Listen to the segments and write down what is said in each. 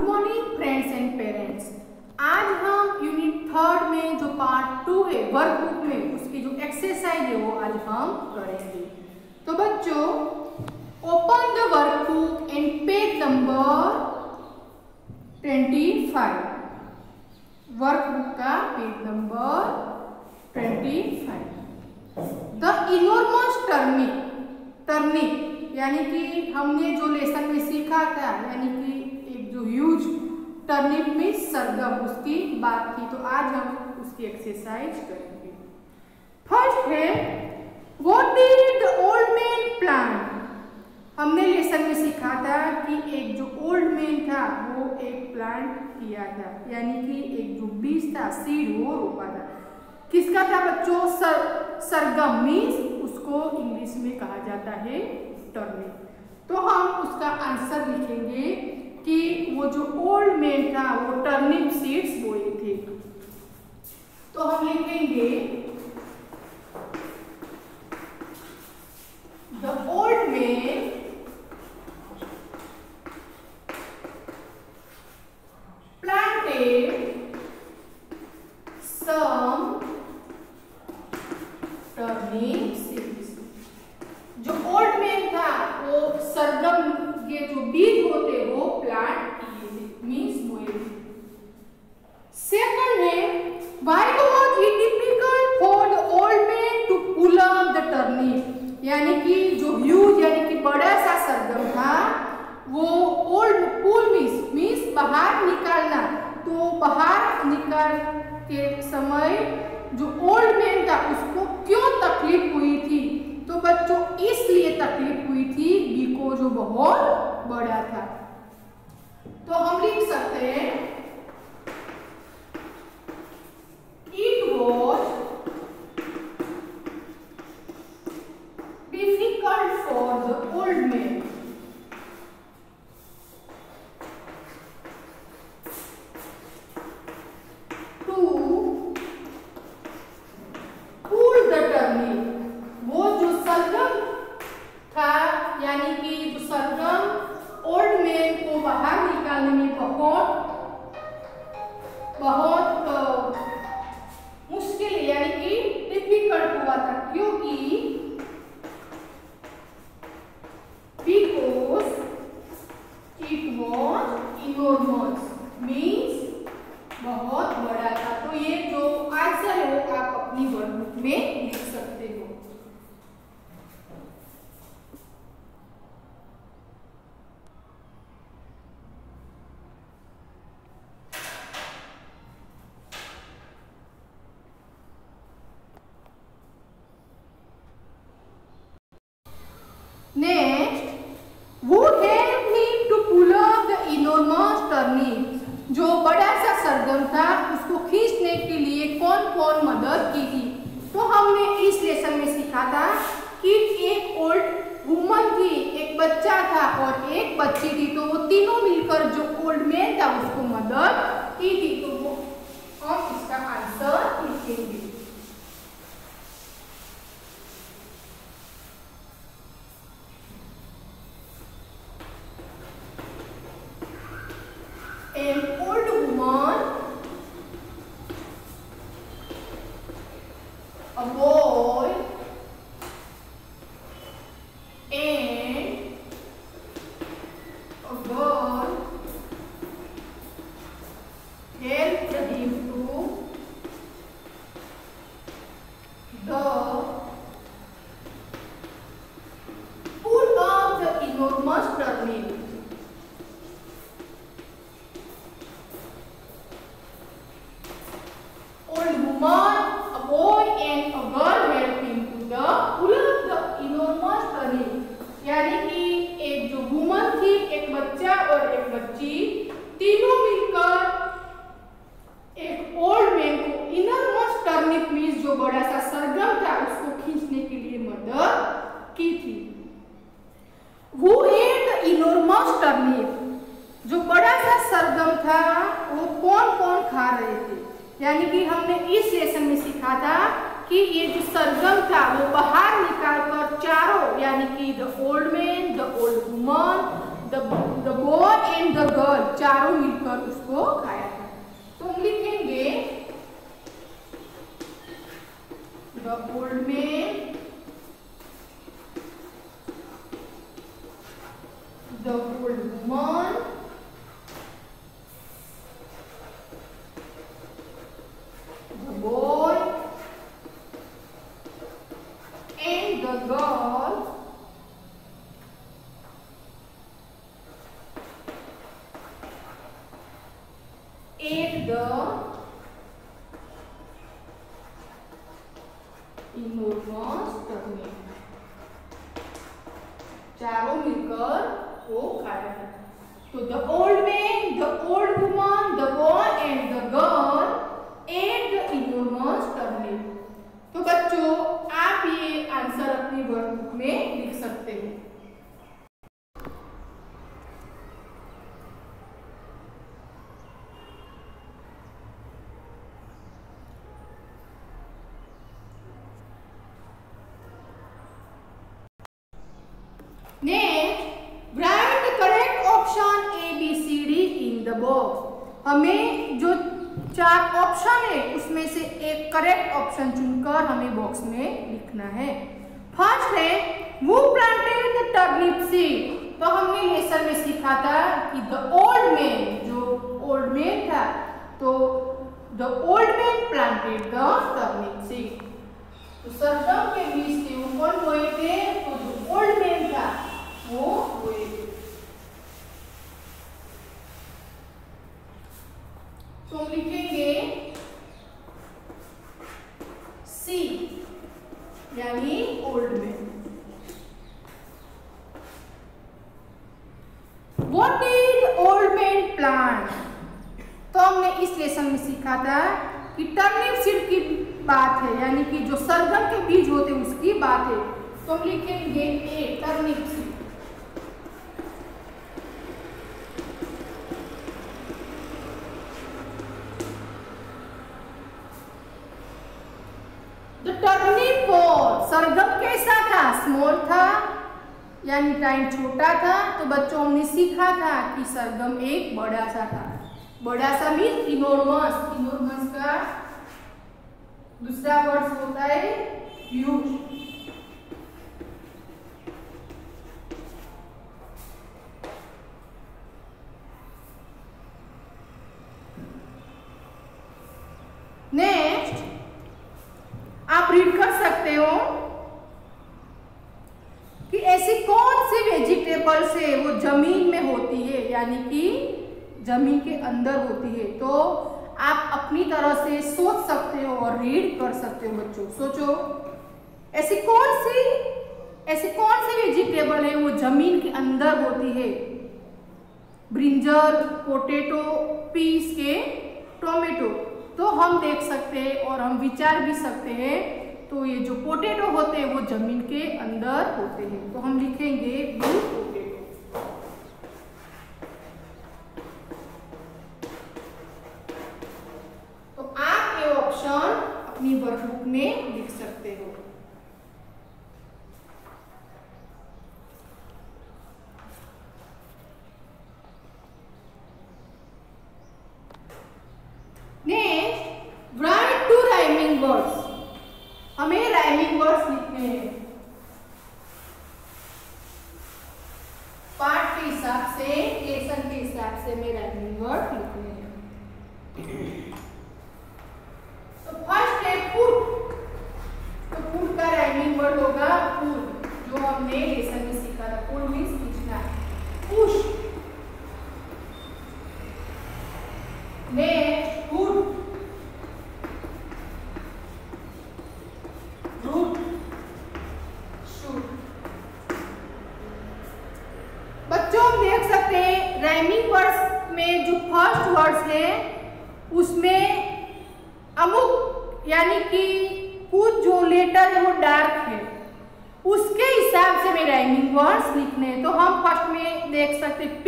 Good morning friends and parents. आज हम unit 3 में जो पार्ट 2 है वर्कबुक में उसकी जो एक्सरसाइज है वो आज हम करेंगे। तो बच्चों open the workbook and page number 25। Workbook का page number 25। The enormous turnip यानी कि हमने जो लेसन में सीखा था, यानी कि एक जो ह्यूज टर्निप में सरगम, उसकी बात थी। तो आज हम उसकी एक्सरसाइज करेंगे। फर्स्ट है what did the old man plant. हमने लेसन में सीखा था कि एक जो ओल्ड मैन था वो एक प्लांट किया था, यानी कि एक जो बीज था, सीड, वो रोपा था। किसका था बच्चों? सरगम मीन्स उसको इंग्लिश में कहा जाता है टर्निप। तो हम उसका आंसर लिखेंगे कि वो जो ओल्ड मैन था वो टर्निप सीड्स बोए थे। तो हम लिखेंगे the old man planted some turnip seeds। जो ओल्ड मैन था वो सरगम के जो बीज होते वो प्लांट किए थे, मीन्स बोए थे। सेकंड है why was it difficult for the old man to pull up the turnip, यानी कि जो ह्यूज यानी कि बड़ा सा सरगम था वो ओल्ड पुल मीन्स बाहर निकालना। तो बाहर निकाल के समय जो ओल्ड मैन था उसको क्यों तकलीफ हुई थी? तो बच्चों इसलिए तकलीफ हुई थी बिकॉज़ जो बहुत बड़ा था। तो हम लिख सकते हैं it was difficult for the old man यानी कि जो सरगम ओल्ड मैन को बाहर निकालने में बहुत मुश्किल यानी कि डिफिकल्ट हुआ था, क्योंकि because it was enormous means बहुत बड़ा था। तो ये जो आंसर है वो आप अपनी वर्कबुक में लिख सकते हो। नेक्स्ट वो help him to pull up the enormous turnip. जो बड़ा सा सरगम था उसको खींचने के लिए कौन कौन मदद की थी? तो हमने इस लेसन में सीखा था कि एक ओल्ड वुमन थी, एक बच्चा था और एक बच्ची थी। तो वो तीनों मिलकर जो ओल्ड मैन था उसको मदद की थी। तो वो हम इसका आंसर लिखेंगे। An old woman, a boy, and a girl helped him to pull up the enormous turnip. A boy and a girl helped him to pull up the enormous turnip, यानी कि एक जो वुमन थी, एक बच्चा और एक बच्ची, तीनों मिलकर एक ओल्ड मैन को इनॉर्मस टर्निप मीन्स जो बड़ा सा सरगम था उसको खींचने के लिए मदद की थी। Who ate the enormous turnip? जो बड़ा सा सरगम था वो कौन कौन खा रहे थे? यानी कि हमने इस लेसन में सीखा था कि ये जो सरगम था वो बाहर निकालकर चारों, यानी कि the old man, the old woman, the boy and the girl, चारों मिलकर एट द इनोर्मस टर्निप, चारों मिलकर वो खाया था। तो the old man, the old woman, the boy and the girl ate the enormous turnip. तो बच्चों आप ये आंसर अपनी वर्कबुक में लिख सकते हो। Next, write the correct option A B C D in the box. हमें जो 4 ऑप्शन है उसमें से एक करेक्ट ऑप्शन चुनकर हमें बॉक्स में लिखना है। फर्स्ट है वो प्लांटेड द टर्निप सीड। तो हमने लेसन में सीखा था कि द ओल्ड मैन, जो ओल्ड मैन था, तो the old man planted the turnip seed. तो सरगम के बीज थे वो कौन बोए थे? तो जो ओल्ड मैन था वो बोए थे। तो हम लिखेंगे सी यानी old man. What did old man plant? तो हमने इस लेसन में सीखा था कि टर्निप सीड की बात है, यानी कि जो सरगम के बीज होते हैं उसकी बात है। तो हम लिखेंगे a turnip seed. The turnip pot, सरगम कैसा था? स्मॉल था, यानी टाइम छोटा था। तो बच्चों हमने सीखा था कि सरगम एक बड़ा सा था। बड़ा सा मीन्स इनोर्मस। इनोर्मस का दूसरा वर्ड होता है ह्यूज। नेक्स्ट, आप रीड कर सकते हो कि ऐसी कौन सी वेजिटेबल्स है वो जमीन में होती है, यानी कि जमीन के अंदर होती है। तो आप अपनी तरह से सोच सकते हो और रीड कर सकते हो। बच्चों सोचो, ऐसी कौन सी वेजिटेबल है वो जमीन के अंदर होती है? ब्रिंजल, पोटैटो, पीस के, टोमेटो। तो हम देख सकते हैं और हम विचार भी सकते हैं। तो ये जो पोटैटो होते हैं वो जमीन के अंदर होते हैं। तो हम लिखेंगे बी पोटैटो। तो आप ये ऑप्शन अपनी वर्कबुक में लिख सकते हो। Next, right 2 rhyming words. हमें राइमिंग वर्ड्स लिखने हैं। पार्ट के हिसाब से, लेसन के हिसाब से हमें राइमिंग वर्ड लिखने हैं। तो फर्स्ट है पुट। तो पुट का राइमिंग वर्ड होगा पुल, जो हमने लेसन में सीखा था। पुल मीन्स खींचना। Push. Next, hood, root, shoot. बच्चों हम देख सकते हैं राइमिंग वर्ड्स में जो फर्स्ट वर्ड्स है उसमें अमुक, यानी कि कुछ जो लेटर है वो डार्क है, उसके हिसाब से हमें राइमिंग वर्ड्स लिखने हैं। तो हम फर्स्ट में देख सकते हैं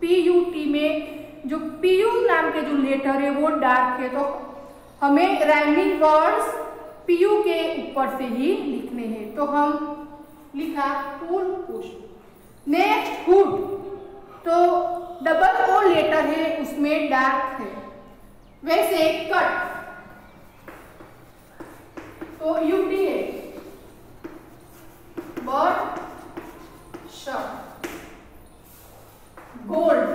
PUT में जो PU नाम के जो लेटर है वो डार्क है। तो हमें राइमिंग वर्ड्स PU के ऊपर से ही लिखने हैं। तो हम लिखा पुल, पुश। Next, hood. तो डबल O लेटर है उसमें डार्क है। वैसे कट, तो UT है। Bird, shot. Gold,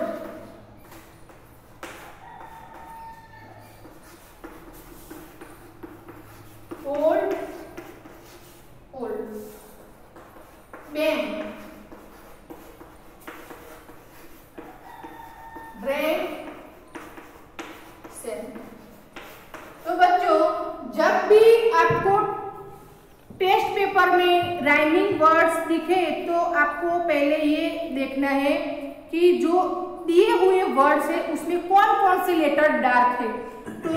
old, old. Ban, drain, दिखे तो आपको पहले ये देखना है कि जो दिए हुए वर्ड्स है उसमें कौन कौन से लेटर डार्क है। तो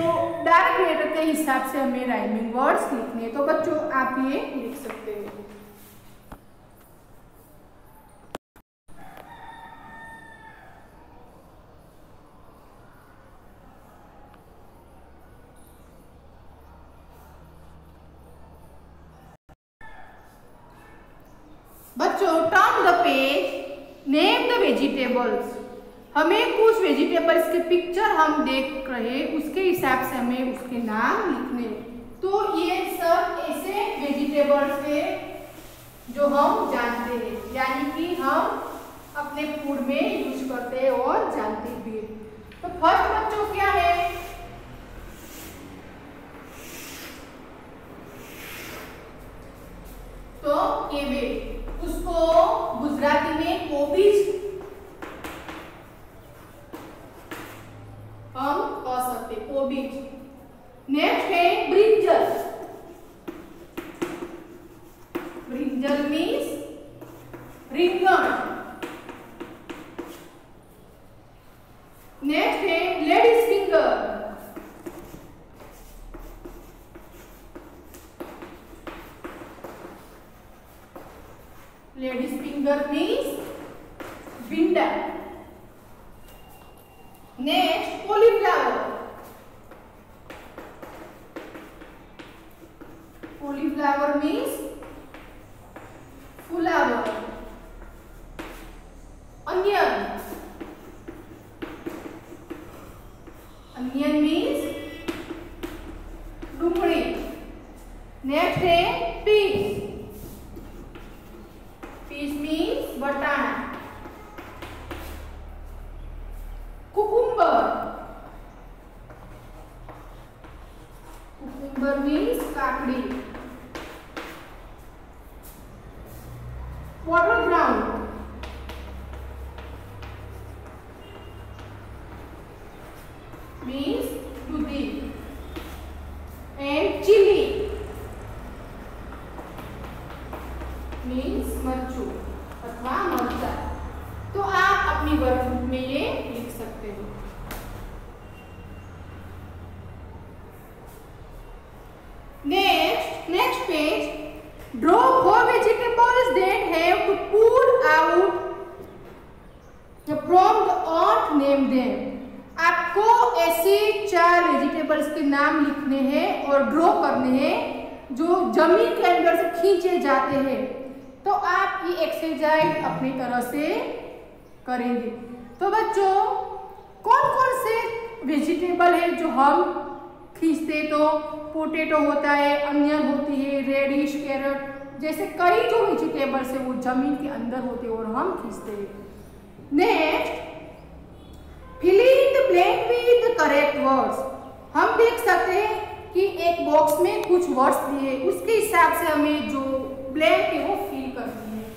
डार्क लेटर के हिसाब से हमें राइमिंग वर्ड्स लिखने हैं। तो बच्चों आप ये लिख सकते हैं। बच्चों turn the page, name the vegetables. हमें कुछ वेजिटेबल्स के पिक्चर हम देख रहे उसके हिसाब से हमें उसके नाम लिखने। तो ये सब ऐसे वेजिटेबल्स है जो हम जानते हैं, यानी कि हम अपने फूड में यूज करते हैं और जानते भी हैं। तो फर्स्ट बच्चों क्या है, तो केबेज, उसको गुजराती में कोबीज हम कह सकते, कोबीज। नेक्स्ट है ब्रिंजल, ब्रिंजल मीन्स रिंगण। नेक्स्ट है ladies finger, ladies finger means भिंडा। Next cauliflower, cauliflower means flower. Onion, onion means डुंगरी। नेक्स्ट है पीस, पीस मीन्स बटाना। कुकुम्बर, कुकुम्बर मीन्स काकड़ी। वाटर ग्राउंड, मीन्स दूधी। एंड चिली मीन्स मरचू अथवा मरचा। तो आप अपनी वर्कबुक में ये लिख सकते हो। Next page, draw 4 vegetables that have to pull out from the earth, name them। आपको ऐसे 4 वेजिटेबल्स के नाम लिखने हैं और ड्रॉ करने हैं जो जमीन के अंदर से खींचे जाते हैं। तो आप ये एक्सरसाइज अपनी तरह से करेंगे। तो बच्चों कौन कौन से वेजिटेबल है जो हम खींचते, तो पोटैटो होता है, अनियन होती है, रेडिश, कैरेट जैसे कई जो वेजिटेबल्स है वो जमीन के अंदर होते हैं और हम खींचते हैं। Next, fill in the blank with the correct words. हम देख सकते हैं कि एक बॉक्स में कुछ वर्ड्स दिए, उसके हिसाब से हमें जो ब्लैंक है वो फिल करनी है।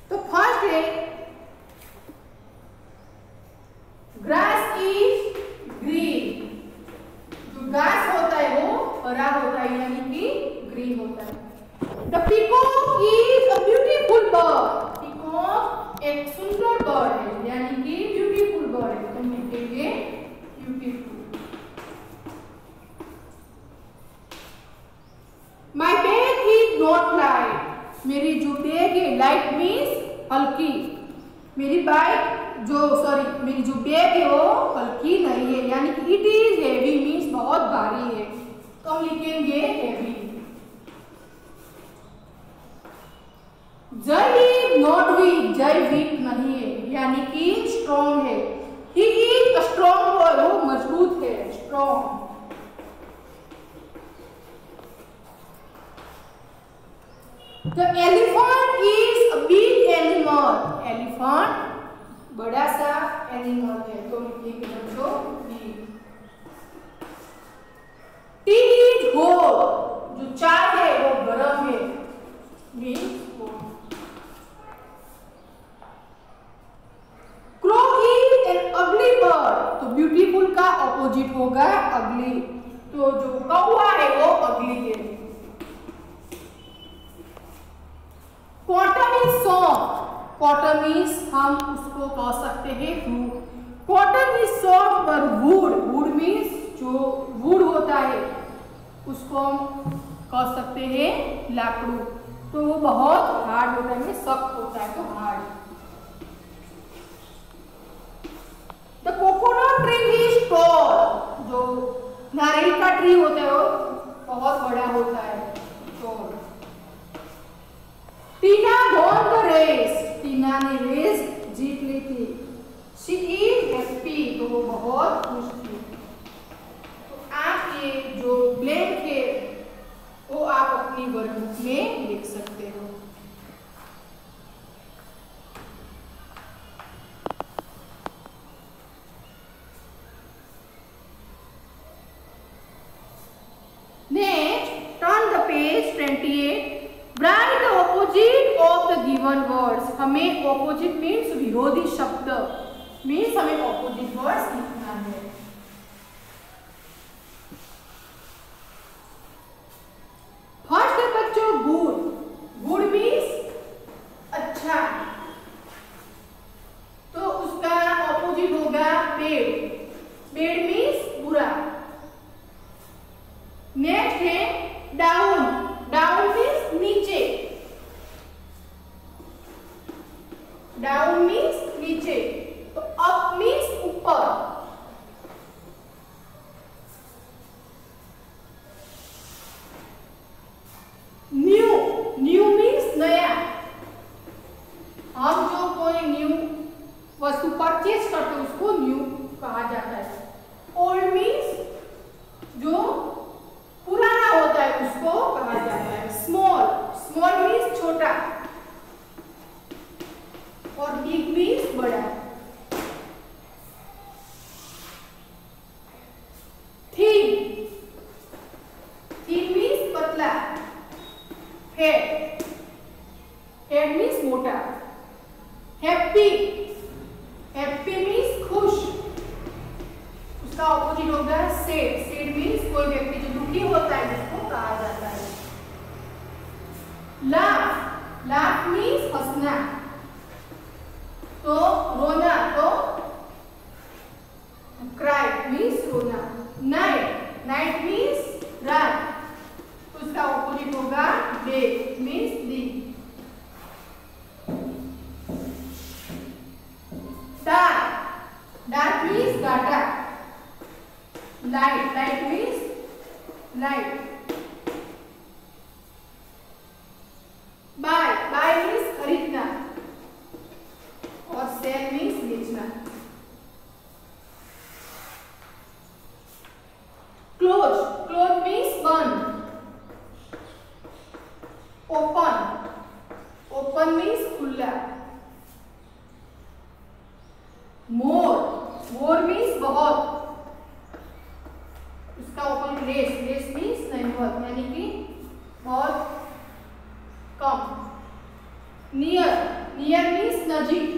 तो फर्स्ट है ग्रास इज ग्रीन। जो घास होता है वो हरा होता है, यानी कि ग्रीन होता है। The peacock is a beautiful bird. Peacock एक सुंदर बर्ड है, यानी कि ब्यूटीफुल बर्ड है। तो लिखेंगे beautiful. My bag is not light. मेरी जो बैग है, लाइट मीन्स हल्की, मेरी मेरी जो बैग है वो हल्की नहीं है, यानी कि इट इज हेवी मीन्स बहुत भारी है। तो हम लिखेंगे हेवी। जय इज नॉट वीक। जय वीक नहीं है, यानी कि स्ट्रॉन्ग है। He is a strong boy. वो मजबूत है, strong. The elephant is a big animal. Elephant बड़ा सा एनिमल है, तो लिखेंगे बच्चों big। Tea is hot। जो चाय है वो गर्म है, means hot। Crow is an ugly bird। तो ब्यूटीफुल का ऑपोजिट होगा ugly। तो जो कौवा है वो अगली है। Cotton is soft, cotton is हम उसको कह सकते हैं रूट। कॉटन इज सॉफ्ट पर वुड, वुड मीन्स जो वुड होता है उसको हम कह सकते हैं लाकड़ू, तो वो बहुत हार्ड होता है, सख्त होता है, तो hard. The coconut tree is tall, जो नारियल का ट्री होता है वो बहुत बड़ा होता है, tall. Tina won the race, Tina ने रेस जीत ली थी। शी इज हैप्पी, तो वो बहुत खुश थी। तो आप ये जो ब्लैंक है वो आप अपनी वर्कबुक में लिख सकते हो। Next turn the page 28। Write the opposite of the given words, हमें opposite means विरोधी शब्द, means हमें opposite words लिखना है। फर्स्ट है बच्चों गुड, गुड मीन्स अच्छा, तो उसका ऑपोजिट होगा बैड, बैड मीन्स बुरा। नेक्स्ट है डाउन, डाउन मीन्स नीचे, डाउन मीन्स नीचे, तो अप मीन्स ऊपर। न्यू, न्यू मीन्स नया, हम जो कोई न्यू वस्तु परचेज करते हैं उसको न्यू कहा जाता है। ओल्ड मीन्स जो पुराना होता है उसको कहा जाता है। स्मॉल, स्मॉल मीन्स छोटा, और बिग मीन्स बड़ा। थिन, थिन मीन्स पतला। हेड, हेड मीन्स मोटा। हैप्पी, हैप्पी मीन्स खुश, उसका ऑपोजिट होगा सैड, सैड मीन्स कोई व्यक्ति जो दुखी होता है उसको कहा जाता है। लाफ, लाफ मीन्स हंसना, तो रोना, तो क्राई मीन्स रोना। नाइट, नाइट मीन्स रात, उसका ऑपोजिट होगा डे मीन्स दिन। डार्क, डार्क मीन्स घाटा। Light, light means light. Buy, buy means खरीदना, और सेल मीन्स बेचना। क्लोज, क्लोज मीन्स बंद। ओपन, ओपन मीन्स खुला। मोर, मोर मीन्स बहुत, उसका ओपन लेस, लेस मीन्स नहीं बहुत, यानी कि बहुत कम। नियर, नियर मीन्स नजीक।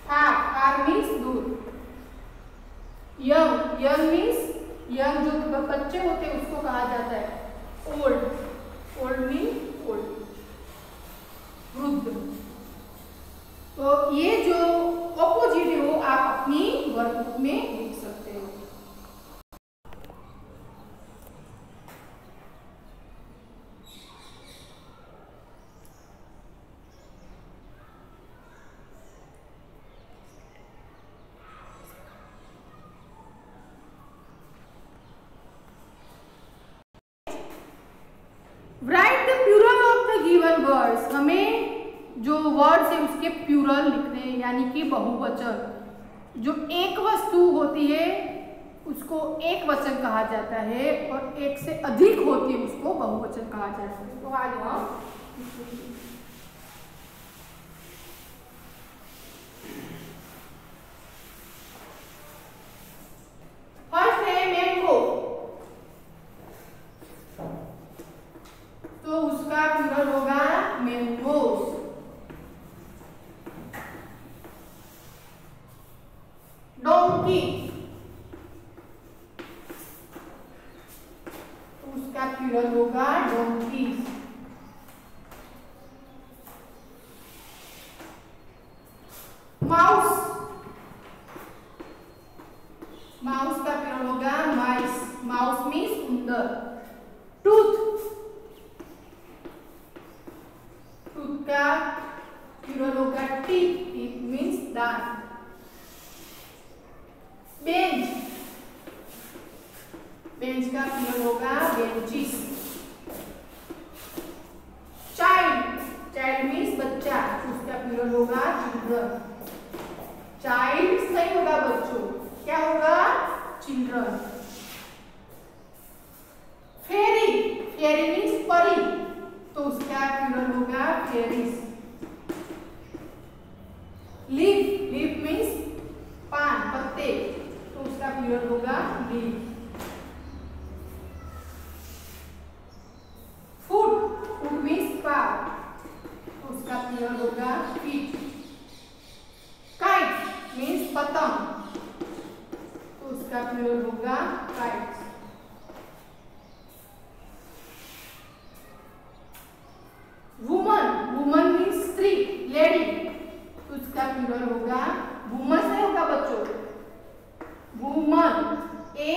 फार, फार मीन्स दूर। यंग, यंग मीन्स यंग जो बच्चे होते हैं उसको कहा जाता है। ओल्ड, ओल्ड मीन्स ओल्ड, वृद्ध। तो ये जो ऑपोजिट है वो आप अपनी वर्कबुक में लिख सकते हो। Write the plural of the given words, हमें जो वर्ड्स है उसके प्यूरल लिखने हैं, यानी कि बहुवचन। जो एक वस्तु होती है उसको एक वचन कहा जाता है, और एक से अधिक होती है उसको बहुवचन कहा जाता है। तो आज हम फर्स्ट है मैंगो, तो उसका प्लूरल होगा मैंगोस। डोंकी, माउस, माउस का प्लूरल होगा माइस, माउस मीन्स उंदर। टूथ, टूथ का प्लूरल होगा टीथ, टीथ मीन्स दांत। बेंच, बेंच का प्लूरल होगा बेंचिस। चाइल्ड, चाइल्ड मीन्स बच्चा, उसका प्लूरल होगा चिल्ड्रन। चाइल्ड नहीं होगा बच्चों, क्या होगा? चिल्ड्रन। फेरी, फेरी मीन्स परी, तो उसका प्लूरल होगा फेरीज। लीफ, लीफ मीन्स पान, पत्ते, तो उसका प्लूरल होगा लीफ। फूट, फूट मीन्स पाव, तो उसका प्लूरल होगा फीट। काइट मीन्स पतंग, तो उसका प्लूरल होगा काइट्स। वुमन, वुमन मीन्स स्त्री, लेडी, तो उसका प्लूरल होगा वुमन नहीं होगा बच्चों, वुमन, ए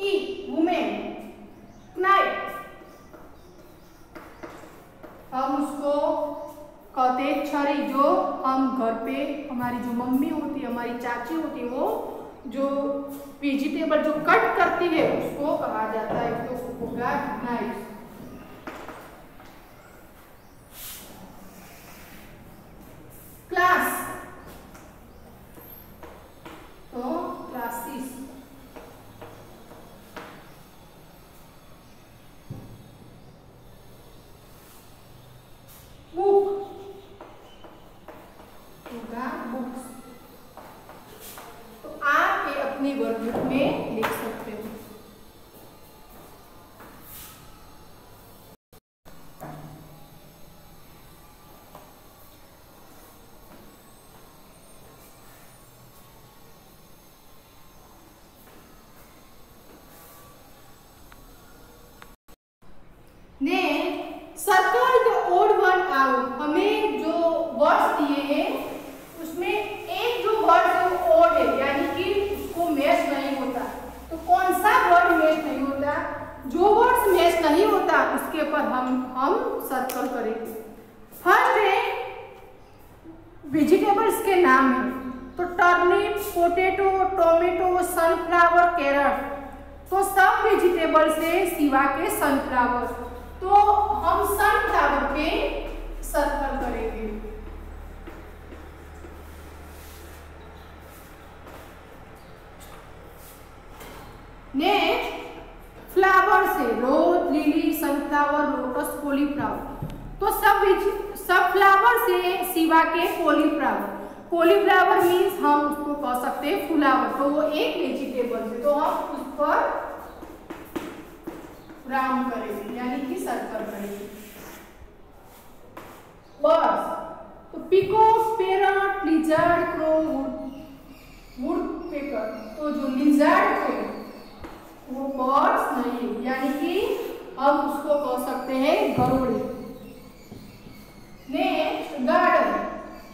ई वुमेन। नाइफ, हम उसको कहते हैं छरी, जो हम घर पे हमारी जो मम्मी होती है, हमारी चाची होती है, वो जो वेजिटेबल जो कट करती है उसको कहा जाता है, तो होगा नाइफ। क्लास, तो क्लासेस। बुक होगा बुक्स। तो आप ये अपनी वर्कबुक में लिख सकते हो। ने circle the odd one out, हमें जो वर्ड्स दिए हैं उसमें एक जो वर्ड है वो ओड है, यानी कि उसको मैच नहीं होता। तो कौन सा वर्ड मैच नहीं होता? जो वर्ड्स मैच नहीं होता उसके ऊपर हम सर्कल करेंगे। फर्स्ट है वेजिटेबल्स के नाम है, तो turnip, potato, tomato, sunflower, carrot, तो सब वेजिटेबल्स है सिवा के सनफ्लावर, तो हम सनफ्लावर पे सर्कल करेंगे। नेक्स्ट फ्लावर से रोज, लिली, सनफ्लावर, लोटस, कॉलीफ्लावर, तो सब फ्लावर से सिवा के कॉलीफ्लावर। कॉलीफ्लावर मीन्स हम उसको कह सकते हैं फ्लावर, तो वो एक वेजिटेबल है, तो हम उस पर राउंड करेंगे, यानी कि सर्कल करेंगे। बर्ड्स, तो peacock, parrot, lizard, crow, woodpecker, तो जो लिजर्ड है वो बर्ड्स नहीं, यानी कि हम उसको कह सकते हैं गरुड़। नेक्स्ट गार्डन,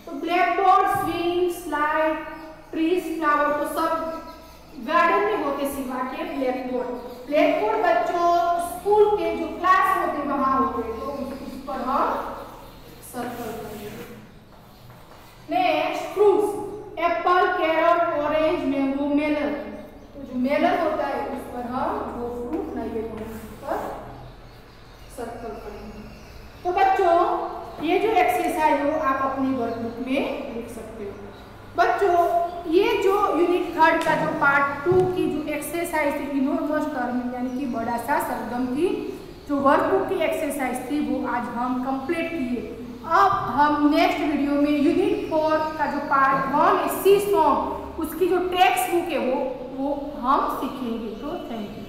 तो blackboard, swing, slide, trees, flower, तो सब गार्डन में होते सिवा के ब्लैकबोर्ड। ब्लैकबोर्ड बच्चों स्कूल के जो क्लास होते वहां होते, तो उस पर हम सर्कल करेंगे। Next fruits, apple, carrot, orange, mango, melon, तो जो मेलन होता है उस पर हम वो फ्रूट नहीं है पर सर्कल करेंगे। तो बच्चों ये जो एक्सरसाइज हो आप अपनी वर्कबुक में लिख सकते हो। बच्चों ये जो यूनिट 3 का जो पार्ट 2 की जो एक्सरसाइज थी इनॉर्मस टर्म, यानी कि बड़ा सा सरगम की जो वर्कबुक की एक्सरसाइज थी वो आज हम कंप्लीट किए। अब हम नेक्स्ट वीडियो में यूनिट 4 का जो पार्ट 1 सी सॉन्ग उसकी जो टेक्स्ट बुक है वो हम सीखेंगे। तो थैंक यू।